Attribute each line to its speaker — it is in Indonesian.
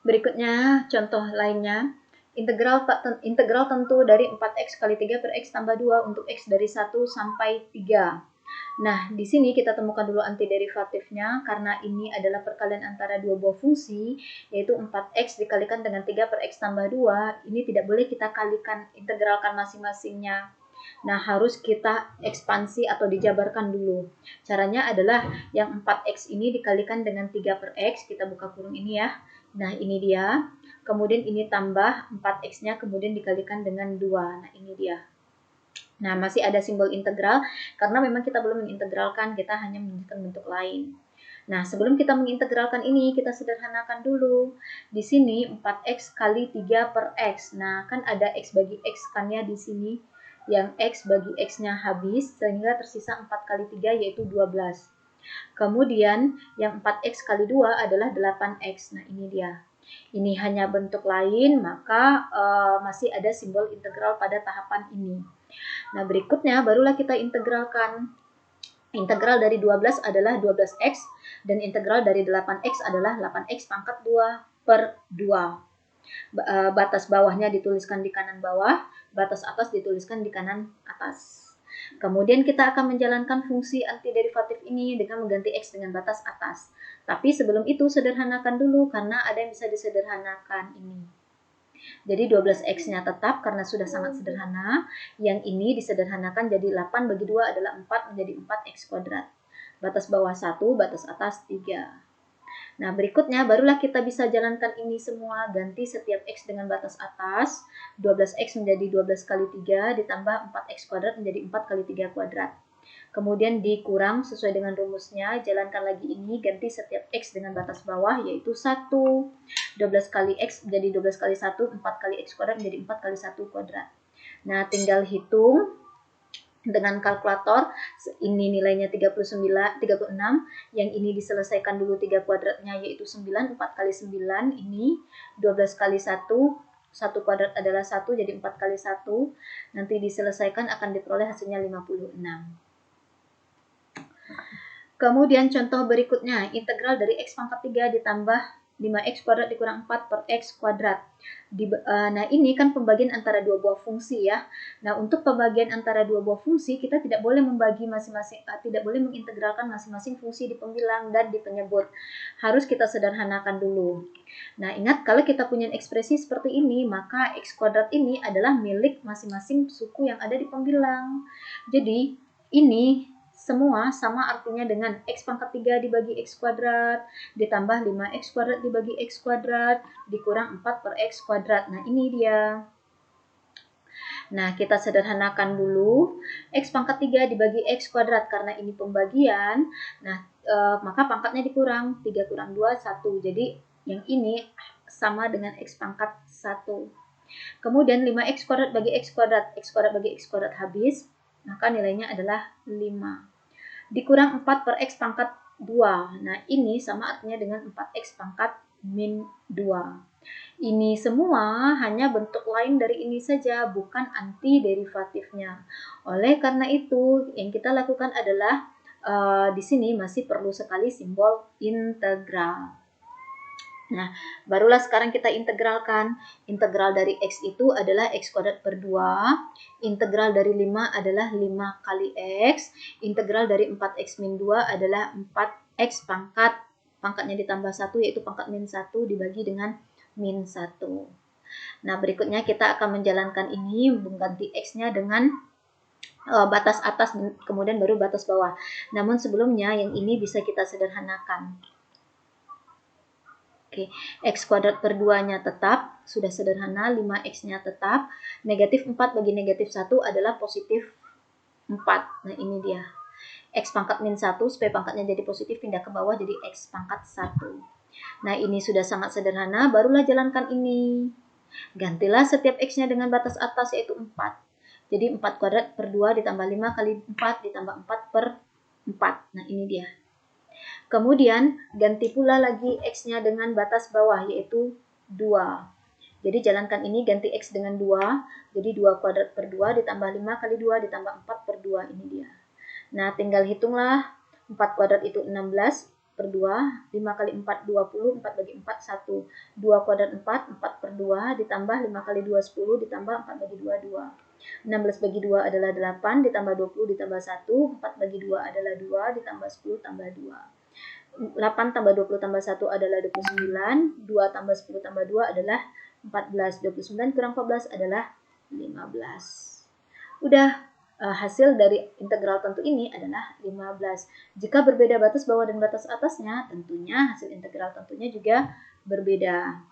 Speaker 1: Berikutnya contoh lainnya. Integral tentu dari 4x kali 3 per x tambah 2 untuk x dari 1 sampai 3. Nah, di sini kita temukan dulu antiderivatifnya karena ini adalah perkalian antara dua buah fungsi, yaitu 4x dikalikan dengan 3 per x tambah 2. Ini tidak boleh kita kalikan, integralkan masing-masingnya. Nah, harus kita ekspansi atau dijabarkan dulu. Caranya adalah yang 4x ini dikalikan dengan 3 per x, kita buka kurung ini ya. Nah, ini dia. Kemudian ini tambah 4x-nya, kemudian dikalikan dengan 2. Nah, ini dia. Nah, masih ada simbol integral, karena memang kita belum mengintegralkan, kita hanya menunjukkan bentuk lain. Nah, sebelum kita mengintegralkan ini, kita sederhanakan dulu. Di sini 4x kali 3 per x. Nah, kan ada x bagi x kan ya di sini. Yang x bagi x-nya habis, sehingga tersisa 4 kali 3 yaitu 12. Kemudian yang 4x kali 2 adalah 8x. Nah, ini dia. Ini hanya bentuk lain, maka masih ada simbol integral pada tahapan ini. Nah, berikutnya barulah kita integralkan. Integral dari 12 adalah 12x, dan integral dari 8x adalah 8x pangkat 2 per 2. Batas bawahnya dituliskan di kanan bawah, batas atas dituliskan di kanan atas. Kemudian kita akan menjalankan fungsi antiderivatif ini dengan mengganti x dengan batas atas. Tapi sebelum itu sederhanakan dulu karena ada yang bisa disederhanakan ini. Jadi 12x-nya tetap karena sudah sangat sederhana. Yang ini disederhanakan jadi 8 bagi 2 adalah 4 menjadi 4x kuadrat. Batas bawah 1, batas atas 3. Nah, berikutnya barulah kita bisa jalankan ini semua, ganti setiap x dengan batas atas, 12x menjadi 12 kali 3, ditambah 4x kuadrat menjadi 4 kali 3 kuadrat. Kemudian dikurang sesuai dengan rumusnya, jalankan lagi ini, ganti setiap x dengan batas bawah, yaitu 1. 12 kali x menjadi 12 kali 1, 4 kali x kuadrat menjadi 4 kali 1 kuadrat. Nah, tinggal hitung dengan kalkulator. Ini nilainya 36, yang ini diselesaikan dulu 3 kuadratnya yaitu 9, 4 kali 9 ini 12 kali 1, 1 kuadrat adalah 1 jadi 4 kali 1, nanti diselesaikan akan diperoleh hasilnya 56. Kemudian contoh berikutnya, integral dari x pangkat 3 ditambah 5x kuadrat dikurang 4 per x kuadrat. Nah, ini kan pembagian antara dua buah fungsi ya. Nah, untuk pembagian antara dua buah fungsi, kita tidak boleh membagi masing-masing, tidak boleh mengintegralkan masing-masing fungsi di pembilang dan di penyebut. Harus kita sederhanakan dulu. Nah, ingat kalau kita punya ekspresi seperti ini, maka x kuadrat ini adalah milik masing-masing suku yang ada di pembilang. Jadi, ini semua sama artinya dengan x pangkat 3 dibagi x kuadrat, ditambah 5x kuadrat dibagi x kuadrat, dikurang 4 per x kuadrat. Nah, ini dia. Nah, kita sederhanakan dulu. X pangkat 3 dibagi x kuadrat, karena ini pembagian. Nah, maka pangkatnya dikurang. 3 kurang 2, 1. Jadi, yang ini sama dengan x pangkat 1. Kemudian 5x kuadrat bagi x kuadrat bagi x kuadrat habis. Maka nilainya adalah 5. Dikurang 4 per x pangkat 2. Nah, ini sama artinya dengan 4x pangkat min 2. Ini semua hanya bentuk lain dari ini saja, bukan antiderivatifnya. Oleh karena itu, yang kita lakukan adalah di sini masih perlu sekali simbol integral. Nah, barulah sekarang kita integralkan. Integral dari x itu adalah x kuadrat per 2. Integral dari 5 adalah 5 kali x. Integral dari 4x min 2 adalah 4x pangkatnya ditambah 1 yaitu pangkat min 1 dibagi dengan min 1. Nah, berikutnya kita akan menjalankan ini, mengganti x-nya dengan batas atas, kemudian baru batas bawah. Namun sebelumnya yang ini bisa kita sederhanakan. Oke, x kuadrat per 2-nya tetap, sudah sederhana, 5x-nya tetap, negatif 4 bagi negatif 1 adalah positif 4. Nah, ini dia. X pangkat min 1, supaya pangkatnya jadi positif, pindah ke bawah jadi x pangkat 1. Nah, ini sudah sangat sederhana, barulah jalankan ini. Gantilah setiap x-nya dengan batas atas, yaitu 4. Jadi, 4 kuadrat per 2 ditambah 5 kali 4 ditambah 4 per 4. Nah, ini dia. Kemudian ganti pula lagi x-nya dengan batas bawah yaitu 2. Jadi jalankan ini, ganti x dengan 2. Jadi 2 kuadrat per 2 ditambah 5 kali 2 ditambah 4 per 2. Ini dia. Nah, tinggal hitunglah. 4 kuadrat itu 16 per 2, 5 kali 4, 20, 4 bagi 4, 1. 2 kuadrat 4, 4 per 2, ditambah 5 kali 2, 10, ditambah 4 bagi 2, 2. 16 bagi 2 adalah 8, ditambah 20, ditambah 1, 4 bagi 2 adalah 2, ditambah 10, tambah 2. 8 tambah 20 tambah 1 adalah 29, 2 tambah 10 tambah 2 adalah 14, 29 kurang 14 adalah 15. Udah, hasil dari integral tentu ini adalah 15. Jika berbeda batas bawah dan batas atasnya, tentunya hasil integral tentunya juga berbeda.